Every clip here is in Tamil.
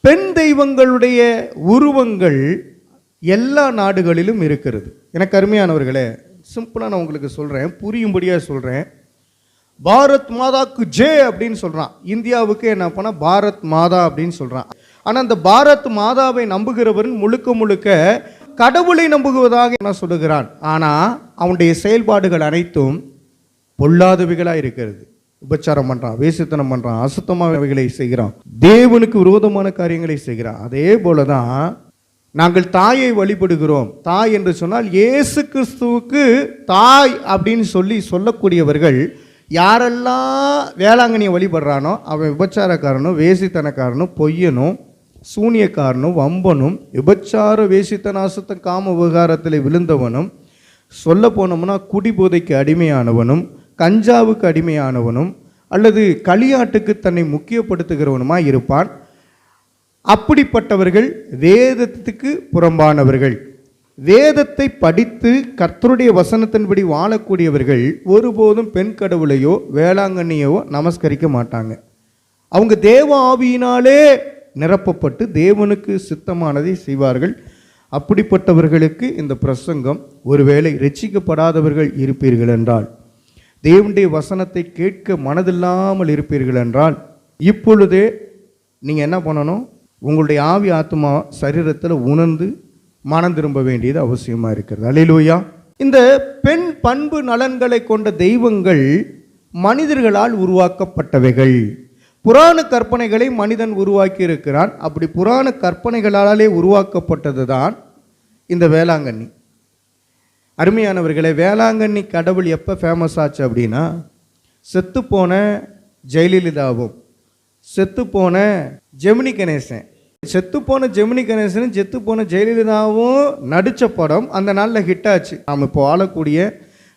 பெண் தெய்வங்களுடைய உருவங்கள் எல்லா நாடுகளிலும் இருக்கிறது. எனக்கு அருமையானவர்களே, சிம்பிளாக நான் உங்களுக்கு சொல்கிறேன், புரியும்படியாக சொல்கிறேன். பாரத் மாதாக்கு ஜே அப்படின்னு சொல்கிறான். இந்தியாவுக்கு என்ன பண்ண பாரத் மாதா அப்படின்னு சொல்கிறான். ஆனால் அந்த பாரத் மாதாவை நம்புகிறவன் முழுக்க முழுக்க கடவுளை நம்புவதாக என்ன சொல்லுகிறான். ஆனால் அவனுடைய செயல்பாடுகள் அனைத்தும் பொல்லாதவைகளாக இருக்கிறது. உபச்சாரம் பண்ணுறான், வேசித்தனம் பண்ணுறான், அசுத்தமானவைகளை செய்கிறான், தேவனுக்கு விரோதமான காரியங்களை செய்கிறான். அதே போல தான் நாங்கள் தாயை வழிபடுகிறோம். தாய் என்று சொன்னால் இயேசு கிறிஸ்துவுக்கு தாய் அப்படின்னு சொல்லக்கூடியவர்கள் யாரெல்லாம் வேளாங்கண்ணியை வழிபடுறானோ அவன் விபச்சாரக்காரனும், வேசித்தனக்காரனும், பொய்யனும், சூனியக்காரனும், வம்பனும், விபச்சார வேசித்தன அசுத்த காம விவகாரத்தில் விழுந்தவனும், சொல்ல போனோம்னா குடிபோதைக்கு அடிமையானவனும், கஞ்சாவுக்கு அடிமையானவனும், அல்லது களியாட்டுக்கு தன்னை முக்கியப்படுத்துகிறவனுமாய் இருப்பான். அப்படிப்பட்டவர்கள் வேதத்துக்கு புறம்பானவர்கள். வேதத்தை படித்து கர்த்தருடைய வசனத்தின்படி வாழக்கூடியவர்கள் ஒருபோதும் பெண் கடவுளையோ வேளாங்கண்ணியோ நமஸ்கரிக்க மாட்டாங்க. அவங்க தேவ ஆவியினாலே நிரப்பப்பட்டு தேவனுக்கு சித்தமானதை செய்வார்கள். அப்படிப்பட்டவர்களுக்கு இந்த பிரசங்கம், ஒருவேளை ரட்சிக்கப்படாதவர்கள் இருப்பீர்கள் என்றால், தேவனுடைய வசனத்தை கேட்க மனதில்லாமல் இருப்பீர்கள் என்றால், இப்பொழுதே நீங்கள் என்ன பண்ணணும், உங்களுடைய ஆவி ஆத்மா சரீரத்தில் உணர்ந்து மனம் திரும்ப வேண்டியது அவசியமாக இருக்கிறது. அல்லேலூயா. இந்த பெண் பண்பு நலன்களை கொண்ட தெய்வங்கள் மனிதர்களால் உருவாக்கப்பட்டவைகள். புராண கற்பனைகளை மனிதன் உருவாக்கி இருக்கிறான். அப்படி புராண கற்பனைகளாலே உருவாக்கப்பட்டது தான் இந்த வேளாங்கண்ணி. அருமையானவர்களே, வேளாங்கண்ணி கடவுள் எப்போ ஃபேமஸ் ஆச்சு அப்படின்னா, செத்துப்போன ஜெயலலிதாவும் செத்துப்போன ஜெமினி கணேசன், செத்துப்போன ஜெமினி கணேசனும் செத்துப்போன ஜெயலலிதாவும் நடித்த படம் அந்த நாளில் ஹிட் ஆச்சு. நாம் இப்போ வாழக்கூடிய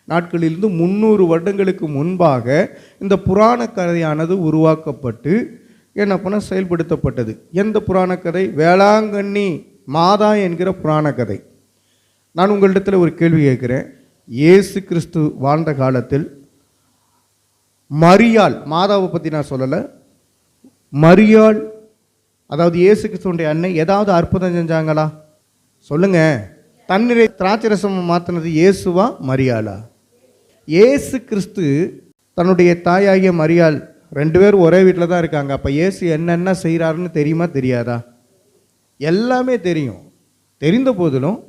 நாட்களிலிருந்து 300 வருடங்களுக்கு முன்பாக இந்த புராண கதையானது உருவாக்கப்பட்டு என்ன பண்ண செயல்படுத்தப்பட்டது. எந்த புராண கதை? வேளாங்கண்ணி மாதா என்கிற புராண கதை. நான் உங்களிடத்தில் ஒரு கேள்வி கேட்குறேன். இயேசு கிறிஸ்து வாழ்ந்த காலத்தில் மரியாள், மாதாவை பற்றி நான் சொல்லலை, மரியாள் அதாவது இயேசு கிறிஸ்துடைய அன்னை ஏதாவது அற்புதம் செஞ்சாங்களா? சொல்லுங்க. தண்ணீரை திராட்சை ரசம் மாற்றினது இயேசுவா மரியாளா? இயேசு கிறிஸ்து தன்னுடைய தாயாகிய மரியாள் 2 பேரும் ஒரே வீட்டில் தான் இருக்காங்க. அப்போ இயேசு என்னென்ன செய்கிறாருன்னு தெரியுமா தெரியாதா? எல்லாமே தெரியும். தெரிந்த போதிலும்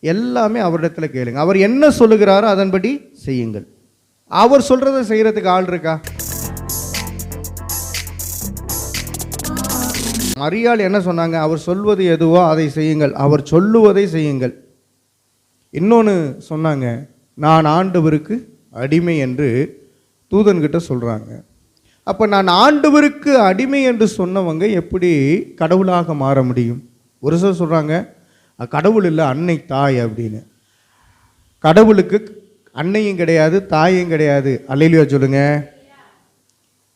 எல்லாமே அவரிடத்தில் கேளுங்க. அவர் என்ன சொல்லுகிறாரோ அதன்படி செய்யுங்கள். அவர் சொல்கிறத செய்கிறதுக்கு ஆள் இருக்கா? மரியாள் என்ன சொன்னாங்க? அவர் சொல்வது எதுவோ அதை செய்யுங்கள், அவர் சொல்லுவதை செய்யுங்கள். இன்னொன்று சொன்னாங்க, நான் ஆண்டவருக்கு அடிமை என்று தூதன்கிட்ட சொல்கிறாங்க. அப்போ நான் ஆண்டவருக்கு அடிமை என்று சொன்னவங்க எப்படி கடவுளாக மாற முடியும்? ஒரு சிலர் சொல்கிறாங்க கடவுள் இல்லை, அன்னை தாய் அப்படின்னு. கடவுளுக்கு அன்னையும் கிடையாது, தாயும் கிடையாது. அல்லேலூயா சொல்லுங்க.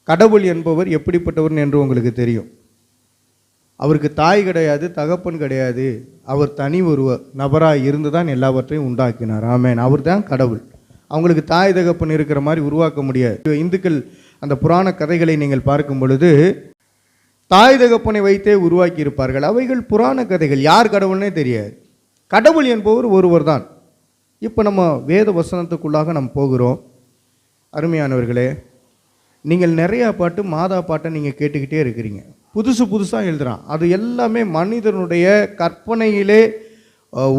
கடவுள் என்பவர் எப்படிப்பட்டவர் என்று உங்களுக்கு தெரியும். அவருக்கு தாய் கிடையாது, தகப்பன் கிடையாது. அவர் தனி ஒரு நபராக இருந்து தான் எல்லாவற்றையும் உண்டாக்கினார். ஆமென். அவர் தான் கடவுள். அவங்களுக்கு தாய் தகப்பன் இருக்கிற மாதிரி உருவாக்க முடியாது. இந்துக்கள் அந்த புராண கதைகளை நீங்கள் பார்க்கும் பொழுது தாய் தகப்பனை வைத்தே உருவாக்கி இருப்பார்கள். அவைகள் புராண கதைகள். யார் கடவுள்னே தெரியாது. கடவுள் என்பவர் ஒருவர் தான். இப்போ நம்ம வேத வசனத்துக்குள்ளாக நம்ம போகிறோம். அருமையானவர்களே, நீங்கள் நிறையா பாட்டு மாதா பாட்டை நீங்கள் கேட்டுக்கிட்டே இருக்கிறீங்க. புதுசாக எழுதுகிறான். அது எல்லாமே மனிதனுடைய கற்பனையிலே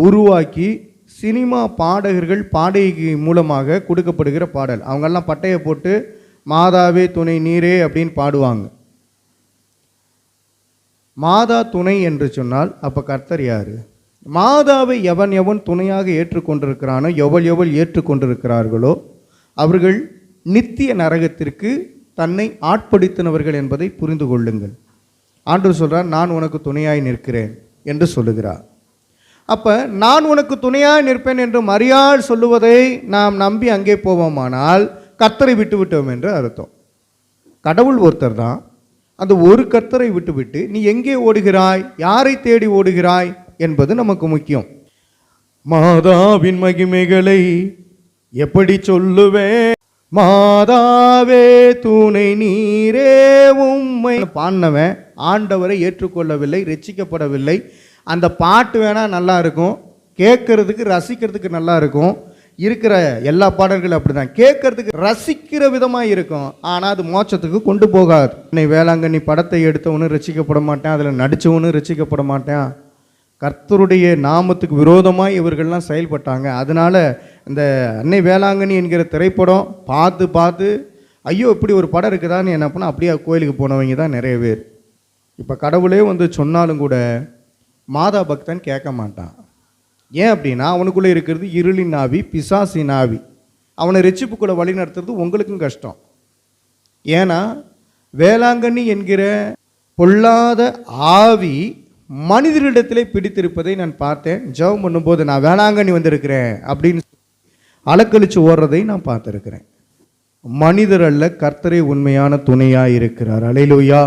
உருவாக்கி சினிமா பாடகர்கள் பாடகி மூலமாக கொடுக்கப்படுகிற பாடல். அவங்கெல்லாம் பட்டையை போட்டு மாதாவே துணை நீரே அப்படின்னு பாடுவாங்க. மாதா துணை என்று சொன்னால் அப்போ கர்த்தர் யார்? மாதாவை எவன் எவன் துணையாக ஏற்றுக்கொண்டிருக்கிறானோ, எவள் ஏற்றுக்கொண்டிருக்கிறார்களோ அவர்கள் நித்திய நரகத்திற்கு தன்னை ஆட்படுத்தினவர்கள் என்பதை புரிந்து கொள்ளுங்கள். ஆண்டவர் சொல்கிறார், நான் உனக்கு துணையாய் நிற்கிறேன் என்று சொல்லுகிறார். அப்போ நான் உனக்கு துணையாய் நிற்பேன் என்று மரியாள் சொல்லுவதை நாம் நம்பி அங்கே போவோமானால் கர்த்தரை விட்டு விட்டோம் என்று அர்த்தம். கடவுள் ஒருத்தர் தான். அந்த ஒரு கர்த்தரை விட்டுவிட்டு நீ எங்கே ஓடுகிறாய், யாரை தேடி ஓடுகிறாய் என்பது நமக்கு முக்கியம். மாதாவின் மகிமைகளை எப்படி சொல்லுவேன், மாதாவே துணை நீரே உம்மை பாடினவன் ஆண்டவரை ஏற்றுக்கொள்ளவில்லை, ரட்சிக்கப்படவில்லை. அந்த பாட்டு வேணா நல்லா இருக்கும், கேட்கறதுக்கு ரசிக்கிறதுக்கு நல்லா இருக்கும். இருக்கிற எல்லா பாடல்களும் அப்படிதான், கேட்கறதுக்கு ரசிக்கிற விதமாக இருக்கும், ஆனால் அது மோட்சத்துக்கு கொண்டு போகாது. இன்னைக்கு வேளாங்கண்ணி படத்தை எடுத்தவனும் ரசிக்கப்பட மாட்டேன், அதில் நடித்தவனும் ரசிக்கப்பட மாட்டேன். கர்த்தருடைய நாமத்துக்கு விரோதமாக இவர்கள்லாம் செயல்பட்டாங்க. அதனால் இந்த அன்னை வேளாங்கண்ணி என்கிற திரைப்படம் பார்த்து ஐயோ இப்படி ஒரு படம் இருக்குதான்னு என்ன பண்ணால் அப்படியே கோயிலுக்கு போனவங்க தான் நிறைய பேர். இப்போ கடவுளே வந்து சொன்னாலும் கூட மாதா பக்தன் கேட்க மாட்டான். ஏன் அப்படின்னா அவனுக்குள்ளே இருக்கிறது இருளின் ஆவி, பிசாசின் ஆவி. அவனை ரட்சிப்புக்குள்ளே வழி நடத்துறது உங்களுக்கும் கஷ்டம். ஏன்னா வேளாங்கண்ணி என்கிற பொல்லாத ஆவி மனிதரிடத்திலே பிடித்திருப்பதை நான் பார்த்தேன். ஜெபம் பண்ணும்போது நான் வேளாங்கண்ணி வந்திருக்கிறேன் அப்படின்னு அலக்கழிச்சு ஓடுறதை நான் பார்த்துருக்கிறேன். மனிதர் அல்ல, கர்த்தரே உண்மையான துணையாக இருக்கிறார். அல்லேலூயா.